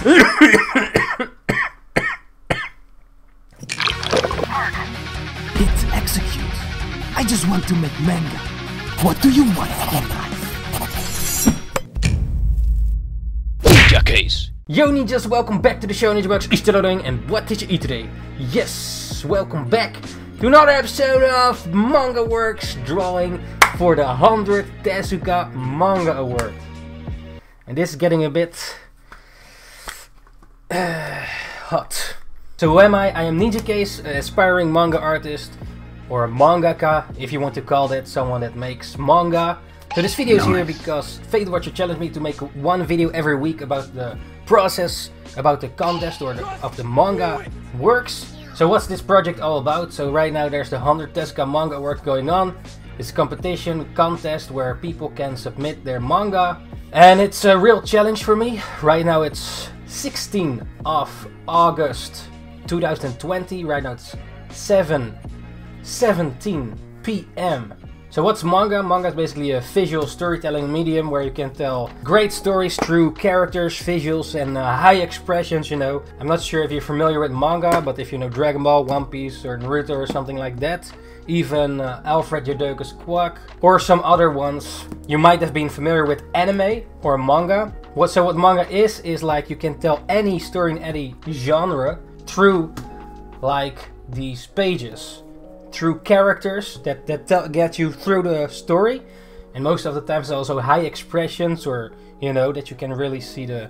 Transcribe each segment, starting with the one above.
Hit execute. I just want to make manga. What do you want from life? Ninjakees. Yo ninjas, welcome back to the show NINJABOX. Ishhh, and what did you eat today? Yes, welcome back to another episode of Manga Works drawing for the 100th Tezuka Manga Award. And this is getting a bit hot. So who am I? I am Ninjakees, aspiring manga artist, or mangaka if you want to call that, someone that makes manga. So this video is here because Fate Watcher challenged me to make one video every week about the process, about the contest or of the manga works. So what's this project all about? So right now there's the 100th Tezuka Manga Award going on. It's a competition, contest where people can submit their manga. And it's a real challenge for me. Right now it's 16th of August 2020. Right now it's 7:17 p.m. So what's manga? Manga is basically a visual storytelling medium where you can tell great stories through characters, visuals and high expressions, you know. I'm not sure if you're familiar with manga, but if you know Dragon Ball, One Piece or Naruto or something like that, even Alfred Jodoka's Quack or some other ones, you might have been familiar with anime or manga. What manga is like you can tell any story in any genre through like these pages, through characters that get you through the story, and most of the times also high expressions, or you know that you can really see the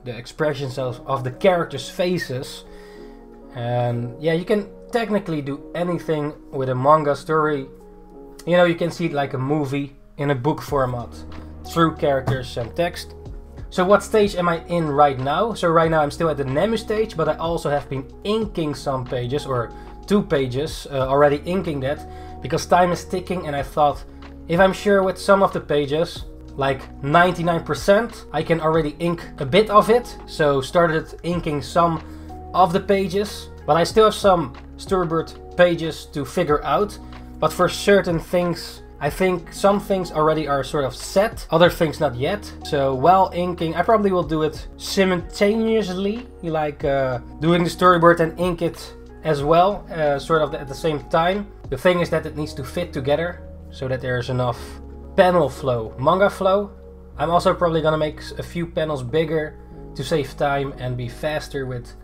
expressions of the characters' faces. And yeah, you can technically do anything with a manga story. You know, you can see it like a movie in a book format through characters and text. So what stage am I in right now? So right now I'm still at the Nemu stage, but I also have been inking some pages, or 2 pages, already inking that, because time is ticking, and I thought if I'm sure with some of the pages, like 99%, I can already ink a bit of it. So started inking some of the pages, but I still have some storyboard pages to figure out. But for certain things, I think some things already are sort of set, other things not yet. So while inking, I probably will do it simultaneously, like doing the storyboard and ink it as well, sort of at the same time. The thing is that it needs to fit together so that there's enough panel flow, manga flow. I'm also probably gonna make a few panels bigger to save time and be faster with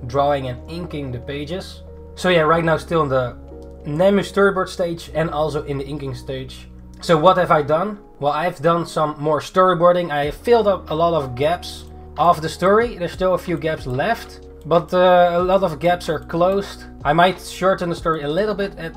drawing and inking the pages. So yeah, right now still in the Nemu storyboard stage and also in the inking stage. So what have I done? Well, I've done some more storyboarding. I filled up a lot of gaps of the story. There's still a few gaps left, but a lot of gaps are closed. I might shorten the story a little bit at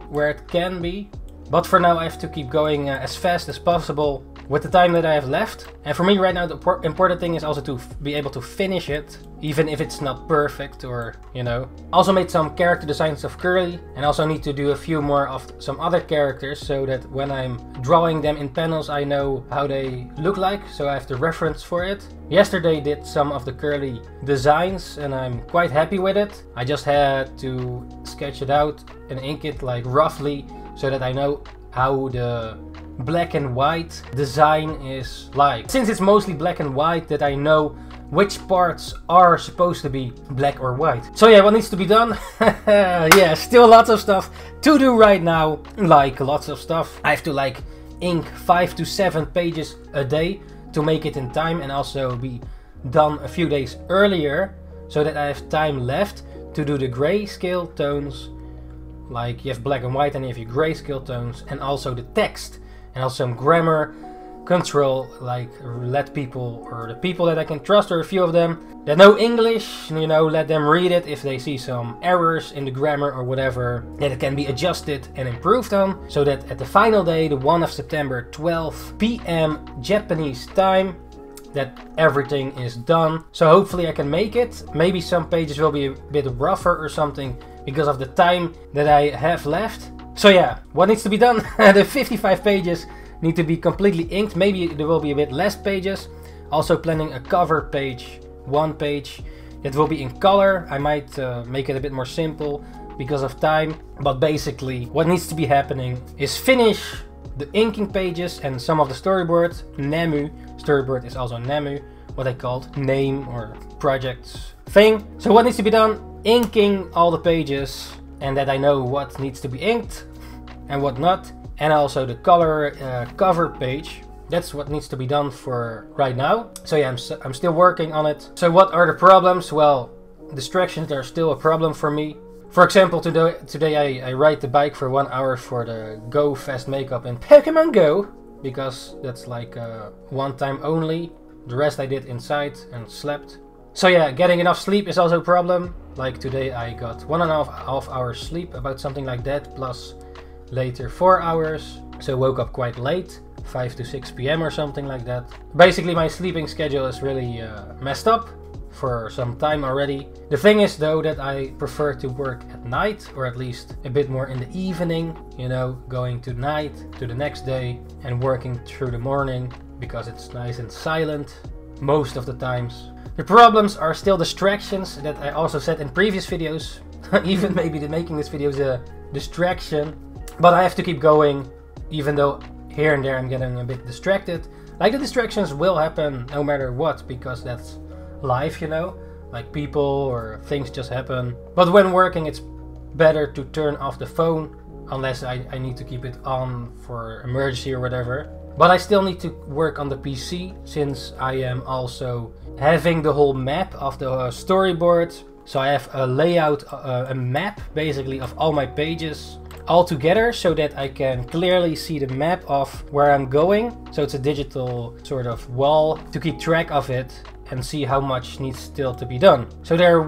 where it can be, but for now I have to keep going as fast as possible with the time that I have left. And for me right now the important thing is also to be able to finish it, even if it's not perfect, or you know. Also made some character designs of Curly, and also need to do a few more of some other characters so that when I'm drawing them in panels I know how they look like, so I have the reference for it. Yesterday did some of the Curly designs and I'm quite happy with it. I just had to sketch it out and ink it like roughly so that I know how the black and white design is like. Since it's mostly black and white, that I know which parts are supposed to be black or white. So yeah, what needs to be done? Yeah, still lots of stuff to do right now. Like lots of stuff. I have to like ink 5 to 7 pages a day to make it in time, and also be done a few days earlier so that I have time left to do the grayscale tones. Like you have black and white and you have your grayscale tones, and also the text. And also some grammar control, like let people, or the people that I can trust, or a few of them that know English, you know, let them read it if they see some errors in the grammar or whatever, that it can be adjusted and improved on, so that at the final day, the 1 of September, 12 p.m. Japanese time, that everything is done. So hopefully I can make it. Maybe some pages will be a bit rougher or something because of the time that I have left. So yeah, what needs to be done? The 55 pages need to be completely inked. Maybe there will be a bit less pages. Also planning a cover page, 1 page that will be in color. I might make it a bit more simple because of time. But basically what needs to be happening is finish the inking pages and some of the storyboard. Nemu storyboard is also Nemu. what they called name or projects thing. So what needs to be done? Inking all the pages, and that I know what needs to be inked and what not, and also the color cover page. That's what needs to be done for right now. So yeah, I'm still working on it. So what are the problems? Well, distractions are still a problem for me. For example, today I ride the bike for 1 hour for the Go Fast Makeup in Pokemon Go, because that's like one time only. The rest I did inside and slept. So yeah, getting enough sleep is also a problem. Like today I got 1.5 hours sleep, about something like that, plus later 4 hours. So woke up quite late, 5 to 6 p.m. or something like that. Basically my sleeping schedule is really messed up for some time already. The thing is though that I prefer to work at night, or at least a bit more in the evening, you know, going to night to the next day and working through the morning, because it's nice and silent most of the times. The problems are still distractions that I also said in previous videos. Even maybe making this video is a distraction, but I have to keep going, even though here and there I'm getting a bit distracted. Like the distractions will happen no matter what, because that's life, you know, like people or things just happen. But when working, it's better to turn off the phone, unless I need to keep it on for emergency or whatever. But I still need to work on the PC, since I am also having the whole map of the storyboard. So I have a layout, a map basically of all my pages all together, so that I can clearly see the map of where I'm going. So it's a digital sort of wall to keep track of it and see how much needs still to be done. So there are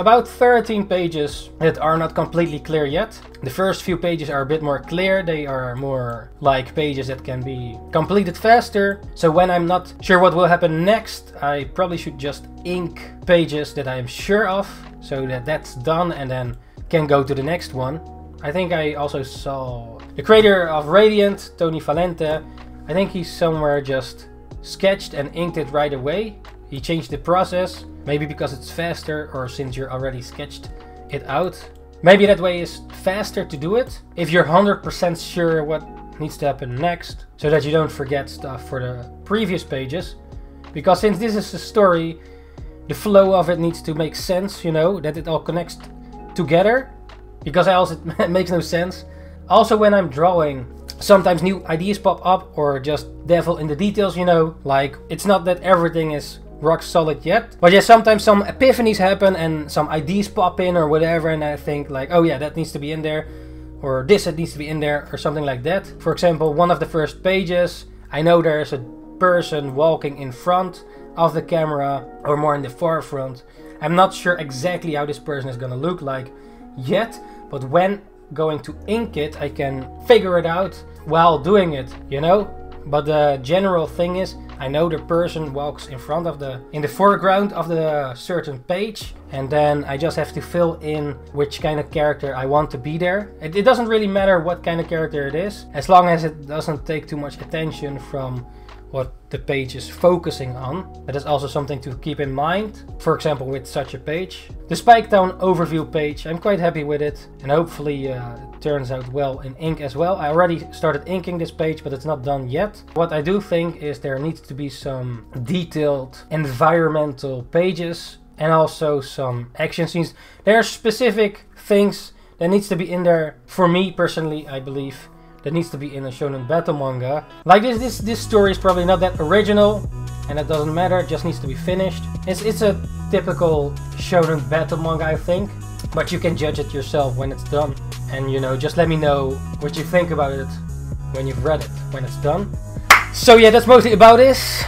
about 13 pages that are not completely clear yet. The first few pages are a bit more clear. They are more like pages that can be completed faster. So when I'm not sure what will happen next, I probably should just ink pages that I am sure of, so that that's done and then can go to the next one. I think I also saw the creator of Radiant, Tony Valente. I think he's somewhere just sketched and inked it right away. He changed the process, maybe because it's faster, or since you're already sketched it out. Maybe that way is faster to do it, if you're 100% sure what needs to happen next, so that you don't forget stuff for the previous pages. Because since this is a story, the flow of it needs to make sense, you know, that it all connects together, because else it makes no sense. Also when I'm drawing, sometimes new ideas pop up, or just devil in the details, you know, like it's not that everything is rock solid yet, but yeah, sometimes some epiphanies happen and some ideas pop in or whatever, and I think like, oh yeah, that needs to be in there, or this it needs to be in there, or something like that. For example, one of the first pages, I know there's a person walking in front of the camera, or more in the forefront. I'm not sure exactly how this person is gonna look like yet, but when going to ink it, I can figure it out while doing it, you know. But the general thing is, I know the person walks in the foreground of the certain page, and then I just have to fill in which kind of character I want to be there. It doesn't really matter what kind of character it is, as long as it doesn't take too much attention from what the page is focusing on. That is also something to keep in mind, for example with such a page. The Spike Town overview page, I'm quite happy with it, and hopefully it turns out well in ink as well. I already started inking this page, but it's not done yet. What I do think is there needs to be some detailed environmental pages, and also some action scenes. There are specific things that needs to be in there, for me personally, I believe, that needs to be in a shonen battle manga. Like this story is probably not that original, and that doesn't matter, it just needs to be finished. It's a typical shonen battle manga, I think, but you can judge it yourself when it's done. And you know, just let me know what you think about it when you've read it, when it's done. So yeah, that's mostly about this.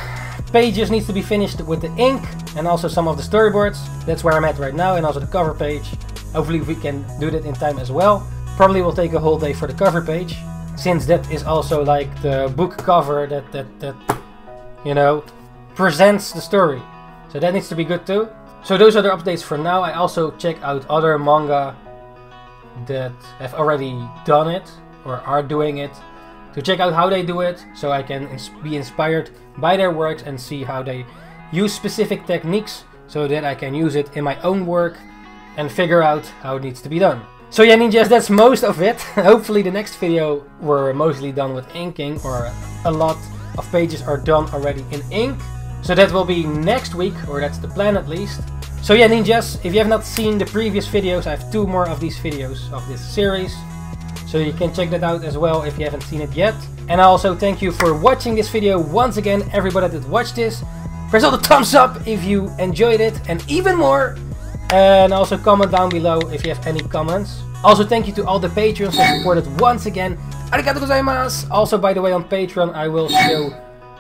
Pages needs to be finished with the ink, and also some of the storyboards. That's where I'm at right now, and also the cover page. Hopefully we can do that in time as well. Probably will take a whole day for the cover page, since that is also like the book cover that you know, presents the story. So that needs to be good too. So those are the updates for now. I also check out other manga that have already done it or are doing it, to check out how they do it, so I can be inspired by their works and see how they use specific techniques, so that I can use it in my own work and figure out how it needs to be done. So yeah, ninjas, that's most of it. Hopefully the next video we're mostly done with inking, or a lot of pages are done already in ink. So that will be next week, or that's the plan at least. So yeah, ninjas, if you have not seen the previous videos, I have 2 more of these videos of this series. So you can check that out as well if you haven't seen it yet. And I also thank you for watching this video once again, everybody that watched this. Press all the thumbs up if you enjoyed it, and even more. And also comment down below if you have any comments. Also thank you to all the Patreons that supported once again. Arigatou gozaimasu! Also, by the way, on Patreon I will show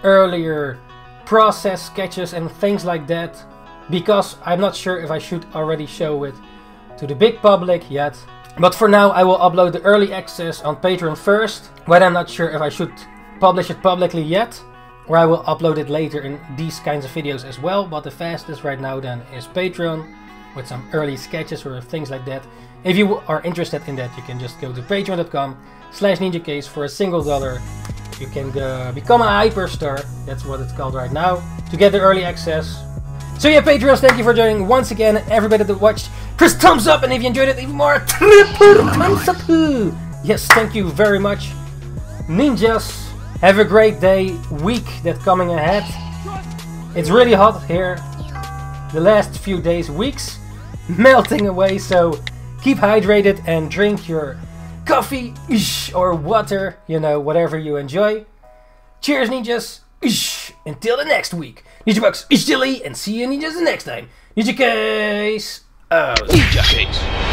earlier process sketches and things like that, because I'm not sure if I should already show it to the big public yet. But for now I will upload the early access on Patreon first, but I'm not sure if I should publish it publicly yet, or I will upload it later in these kinds of videos as well. But the fastest right now then is Patreon, with some early sketches or things like that. If you are interested in that, you can just go to patreon.com/ninjakees for $1. You can become a hyperstar, that's what it's called right now, to get the early access. So yeah, Patreons, thank you for joining once again. Everybody that watched, press thumbs up, and if you enjoyed it even more, triple thumbs up. Yes, thank you very much. Ninjas, have a great day, week that's coming ahead. It's really hot here. The last few days, weeks, melting away, so keep hydrated and drink your coffee or water, you know, whatever you enjoy. Cheers, ninjas. Until the next week. NINJABOX, Ishhh, and see you ninjas the next time. Ninjakees. Ninjakees.